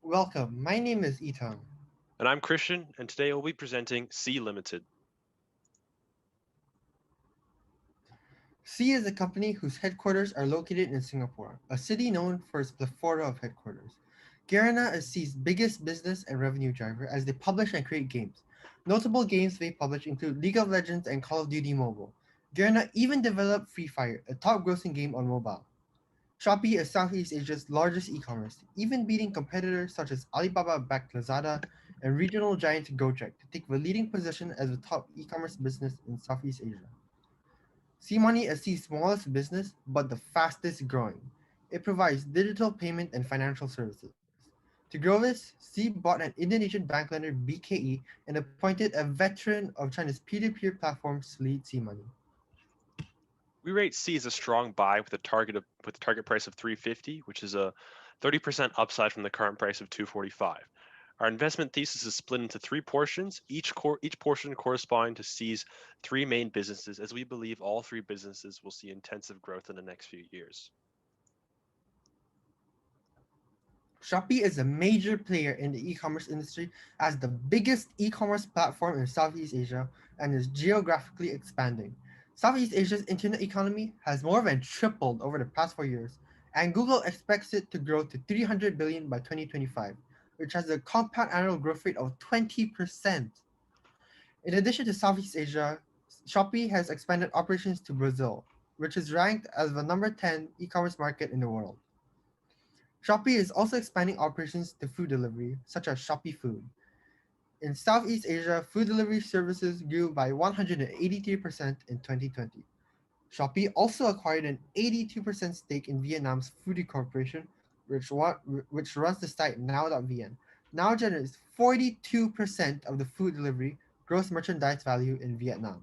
Welcome, my name is Therng. And I'm Christian, and today we'll be presenting C Limited. C is a company whose headquarters are located in Singapore, a city known for its plethora of headquarters. Garena is C's biggest business and revenue driver as they publish and create games. Notable games they publish include League of Legends and Call of Duty Mobile. Garena even developed Free Fire, a top grossing game on mobile. Shopee is Southeast Asia's largest e-commerce, even beating competitors such as Alibaba-backed Lazada and regional giant Gojek to take the leading position as the top e-commerce business in Southeast Asia. SeaMoney is C's smallest business, but the fastest growing. It provides digital payment and financial services. To grow this, C bought an Indonesian bank lender BKE and appointed a veteran of China's peer-to-peer platforms to lead SeaMoney. We rate C as a strong buy with a target price of 350, which is a 30% upside from the current price of 245. Our investment thesis is split into three portions, each portion corresponding to C's three main businesses, as we believe all three businesses will see intensive growth in the next few years. Shopee is a major player in the e-commerce industry as the biggest e-commerce platform in Southeast Asia and is geographically expanding. Southeast Asia's internet economy has more than tripled over the past 4 years, and Google expects it to grow to 300 billion by 2025, which has a compound annual growth rate of 20%. In addition to Southeast Asia, Shopee has expanded operations to Brazil, which is ranked as the number 10 e-commerce market in the world. Shopee is also expanding operations to food delivery, such as Shopee Food. In Southeast Asia, food delivery services grew by 183% in 2020. Shopee also acquired an 82% stake in Vietnam's Foodie Corporation, which runs the site now.vn. Now generates 42% of the food delivery gross merchandise value in Vietnam.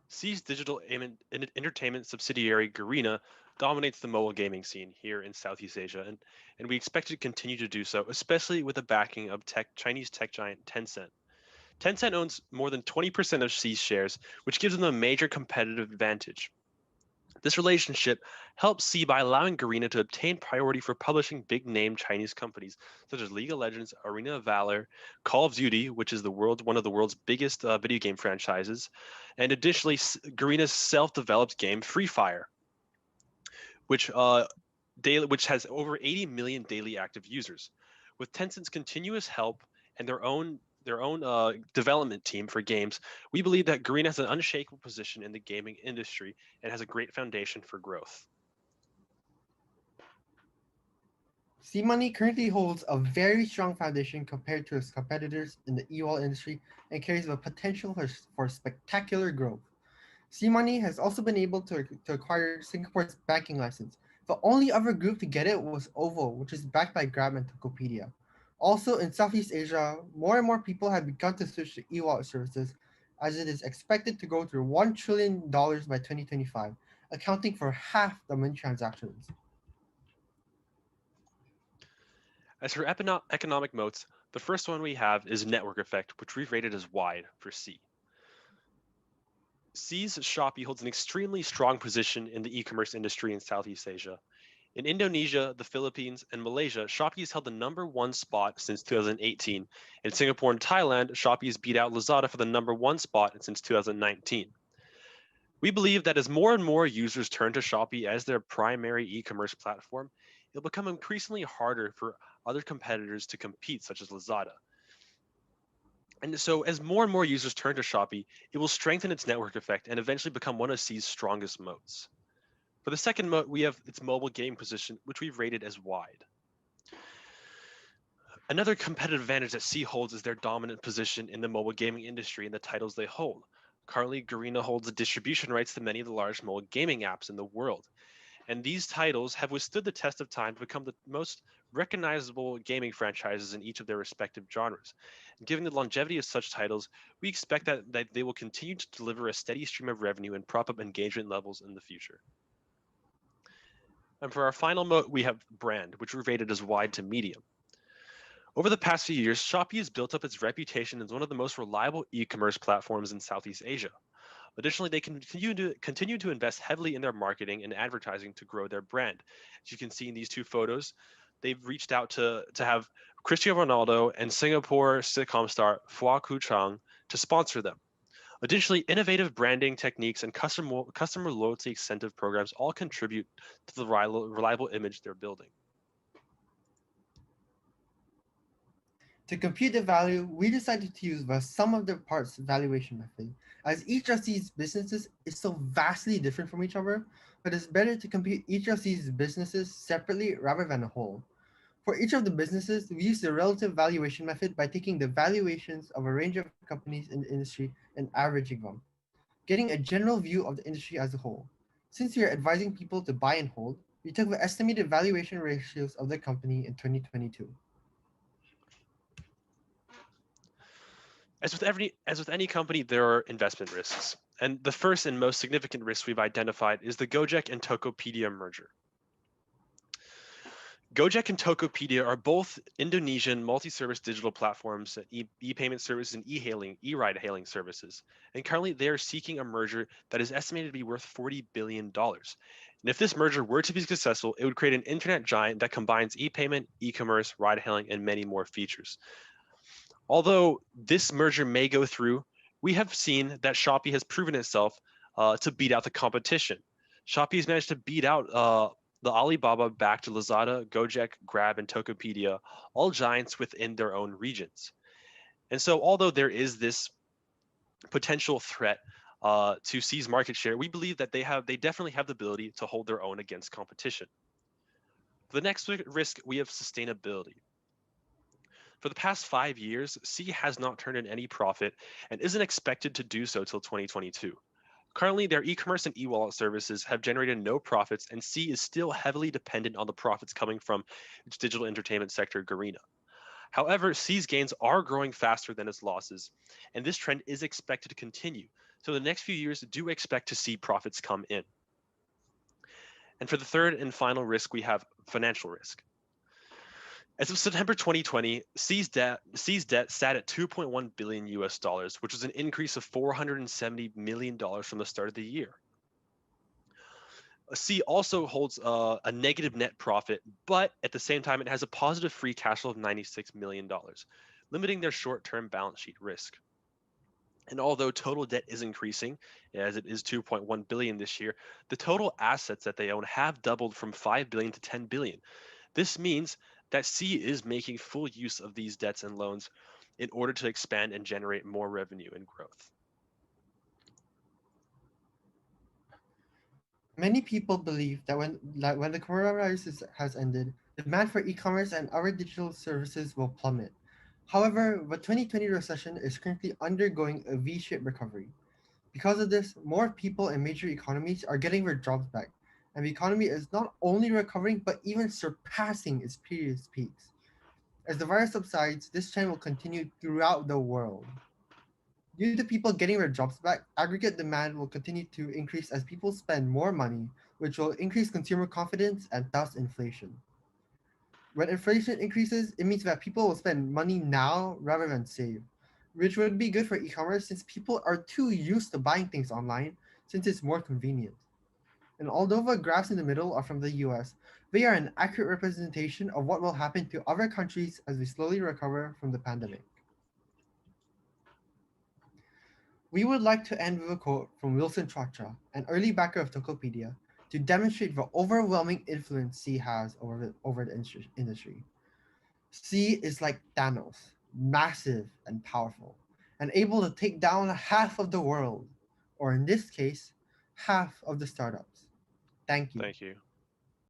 C's digital entertainment subsidiary Garena dominates the mobile gaming scene here in Southeast Asia, and we expect it to continue to do so, especially with the backing of Chinese tech giant Tencent. Tencent owns more than 20% of C's shares, which gives them a major competitive advantage. This relationship helps C by allowing Garena to obtain priority for publishing big name Chinese companies such as League of Legends, Arena of Valor, Call of Duty, which is one of the world's biggest video game franchises, and additionally Garena's self-developed game Free Fire, which which has over 80 million daily active users. With Tencent's continuous help and their own development team for games, we believe that Garena has an unshakable position in the gaming industry and has a great foundation for growth. SeaMoney currently holds a very strong foundation compared to its competitors in the e-wallet industry and carries the potential for spectacular growth. SeaMoney has also been able to acquire Singapore's banking license. The only other group to get it was OVO, which is backed by Grab and Tokopedia. Also, in Southeast Asia, more and more people have begun to switch to e-wallet services as it is expected to go to $1 trillion by 2025, accounting for half the money transactions. As for economic moats, the first one we have is network effect, which we've rated as wide for C. C's Shopee holds an extremely strong position in the e-commerce industry in Southeast Asia. In Indonesia, the Philippines, and Malaysia, Shopee has held the number one spot since 2018. In Singapore and Thailand, Shopee has beat out Lazada for the number one spot since 2019. We believe that as more and more users turn to Shopee as their primary e-commerce platform, it'll become increasingly harder for other competitors to compete, such as Lazada. And so as more and more users turn to Shopee, it will strengthen its network effect and eventually become one of C's strongest moats. For the second moat, we have its mobile game position, which we've rated as wide. Another competitive advantage that C holds is their dominant position in the mobile gaming industry and the titles they hold. Currently, Garena holds the distribution rights to many of the large mobile gaming apps in the world, and these titles have withstood the test of time to become the most recognizable gaming franchises in each of their respective genres. And given the longevity of such titles, we expect that they will continue to deliver a steady stream of revenue and prop up engagement levels in the future. And for our final moat, we have brand, which we've rated as wide to medium. Over the past few years, Shopee has built up its reputation as one of the most reliable e-commerce platforms in Southeast Asia. Additionally, they continue to invest heavily in their marketing and advertising to grow their brand. As you can see in these two photos, they've reached out to have Cristiano Ronaldo and Singapore sitcom star Phua Ku Chang to sponsor them. Additionally, innovative branding techniques and customer loyalty incentive programs all contribute to the reliable image they're building. To compute the value, we decided to use the sum of the parts valuation method, as each of these businesses is so vastly different from each other, but it's better to compute each of these businesses separately rather than a whole. For each of the businesses, we use the relative valuation method by taking the valuations of a range of companies in the industry and averaging them, getting a general view of the industry as a whole. Since we are advising people to buy and hold, we took the estimated valuation ratios of the company in 2022. As with any company, there are investment risks. And the first and most significant risk we've identified is the Gojek and Tokopedia merger. Gojek and Tokopedia are both Indonesian multi-service digital platforms, e-payment services and e-ride hailing services. And currently they are seeking a merger that is estimated to be worth $40 billion. And if this merger were to be successful, it would create an internet giant that combines e-payment, e-commerce, ride hailing, and many more features. Although this merger may go through, we have seen that Shopee has proven itself to beat out the competition. Shopee has managed to beat out the Alibaba-backed Lazada, Gojek, Grab, and Tokopedia, all giants within their own regions. And so, although there is this potential threat to seize market share, we believe that they definitely have the ability to hold their own against competition. For the next risk, we have sustainability. For the past 5 years, Sea has not turned in any profit and isn't expected to do so till 2022. Currently, their e-commerce and e-wallet services have generated no profits, and Sea is still heavily dependent on the profits coming from its digital entertainment sector, Garena. However, Sea's gains are growing faster than its losses, and this trend is expected to continue. So the next few years do expect to see profits come in. And for the third and final risk, we have financial risk. As of September 2020, Sea's debt sat at 2.1 billion US dollars, which was an increase of $470 million from the start of the year. Sea also holds a negative net profit, but at the same time, it has a positive free cash flow of $96 million, limiting their short-term balance sheet risk. And although total debt is increasing, as it is 2.1 billion this year, the total assets that they own have doubled from 5 billion to 10 billion. This means that C is making full use of these debts and loans in order to expand and generate more revenue and growth. Many people believe that when the coronavirus has ended, demand for e-commerce and other digital services will plummet. However, the 2020 recession is currently undergoing a V-shaped recovery. Because of this, more people in major economies are getting their jobs back, and the economy is not only recovering but even surpassing its previous peaks. As the virus subsides, this trend will continue throughout the world. Due to people getting their jobs back, aggregate demand will continue to increase as people spend more money, which will increase consumer confidence and thus inflation. When inflation increases, it means that people will spend money now rather than save, which would be good for e commerce since people are too used to buying things online since it's more convenient. And although the graphs in the middle are from the US, they are an accurate representation of what will happen to other countries as we slowly recover from the pandemic. We would like to end with a quote from Wilson Chacha, an early backer of Tokopedia, to demonstrate the overwhelming influence C has over the industry. C is like Thanos, massive and powerful, and able to take down half of the world, or in this case, half of the startups. Thank you. Thank you.